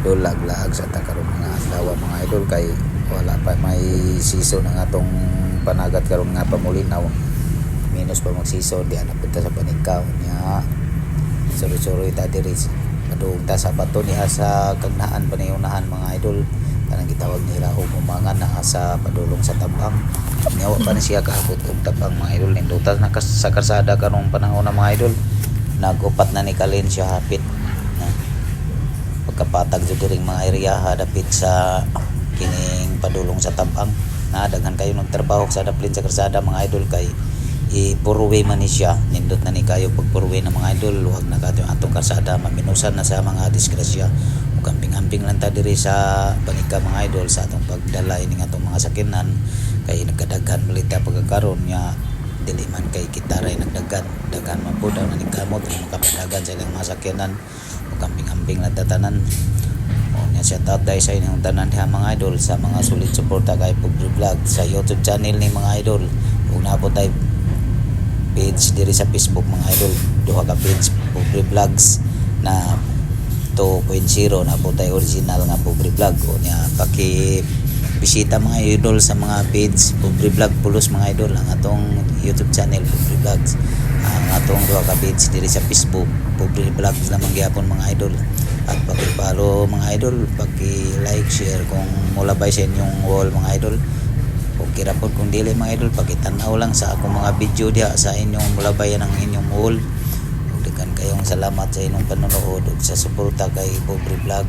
idol, lag-lag sa karon mga adlaw mga idol, kay wala pa may season ng atong panagat karon nga pamulinaw, minus pa mag-season di ana punta sa paningkaw nya suri-suri ta diri padung ta sa bato niya sa kagnaan panayunahan mga idol, kanang gitawag nila umangan na sa padulong sa tabang nyawa pa na siya kaabot og tabang mga idol. Nindutas na sa karsada karong panahon na mga idol, nagupat na ni Kalin siya hapit pagkapatag jud diring mga area dapit sa kining padulong sa tabang na daghan kayo nagtrabaho sa daplin sa karsada mga idol, kay ipurwe man ni siya, nindot na ni kayo pagpurwe ng mga idol, huwag na kayo atong karsada maminusan na sa mga disgrasya ug kamping-amping lang ta diri sa panika mga idol sa atong pagdala ining atong mga sakinan, kay nagkadaghan balita pagkakaroon nya dili man kay kita ray nagdaghan man pud ang nagkamot ng makapadagan sa ilang mga sakyanan ug kamping-amping lang tatanan. Nya shout out dai sa inyong tanan diha mga idol sa mga sulit suporta kay Pobre Vlog sa YouTube channel ni mga idol, ug naabot tay page diri sa Facebook mga idol, duha ka page Pobre Vlogs na 2.0 na po tayo original nga Pobre Vlog. O nya paki bisita mga idol sa mga page Pobre Vlog pulos mga idol ang atong YouTube channel Pobre Vlogs, ang atong duha ka page diri sa Facebook Pobre Vlogs lamang gyapon mga idol, at paki-follow mga idol, paki-like, share kung mulabay sa inyong wall mga idol. Okay ra pod kung dili mga idol, pakitanaw lang sa akong mga video diha sa inyong mulabayan ang inyong wall. Daghan kayong salamat sa inyong panonood ug sa suporta kay Pobre Vlog.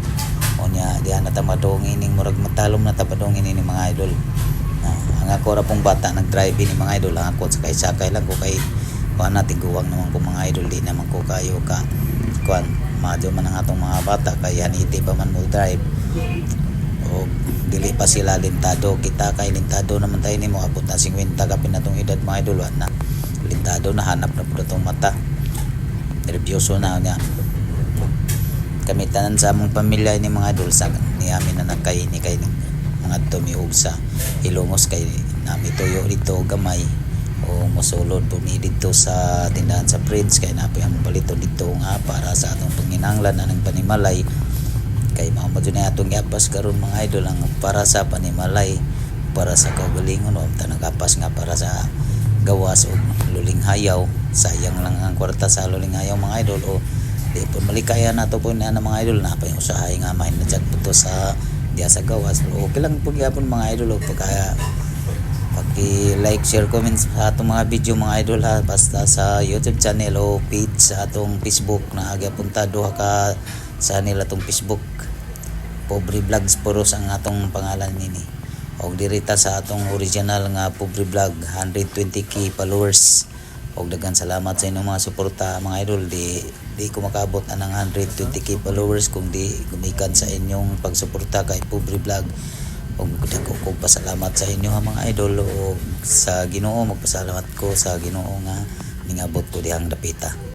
O nya diha na ta madong ining murag matalom na ta padong ini mga idol. Ang ako ra pong bata nag-drive ni mga idol, ang ako sakay lang ko kay kuan natin guwang naman ko mga idol, di naman ko kayo ka kuan madyo man ang atong mga bata kay haniti pa man mo drive o dili pa sila lintado, kita kay lintado naman tayo nimo abot na 50 ka pinatong edad mga idol na lintado na hanap na pud atong mata nervyoso na niya kami tanan sa among pamilya ni mga idol sa ni amin na nakay ni kay mga tumiog sa Ilongos kay nami tuyo dito gamay o mosulod po ni dito sa tindahan sa Prince kay napi ang palito dito nga para sa atong panginanglan anang panimalay, kay mao mo na atong giapas karon mga idol ang para sa panimalay para sa kaugalingon o tanagapas nga para sa gawas o luling hayaw. Sayang lang ang kwarta sa luling hayaw mga idol, o di po malikaya nato po na mga idol na pa yung usahay nga mahin na dyan po to sa diya sa gawas. O okay lang po gyapon mga idol, o pagka paki-like, share, comment sa atong mga video mga idol ha, basta sa YouTube channel o page sa atong Facebook na agapunta duha ka sa nila atong Facebook Pobre Vlogs puros ang atong pangalan nini, og dirita sa atong original nga Pobre Vlog 120k followers. Og daghan salamat sa inyong mga suporta mga idol, di ko makabot anang 120k followers kung di gumikan sa inyong pagsuporta kay Pobre Vlog. Og dako ko pasalamat sa inyo mga idol, o sa Ginoo magpasalamat ko sa Ginoo nga ningabot ko dihang dapita.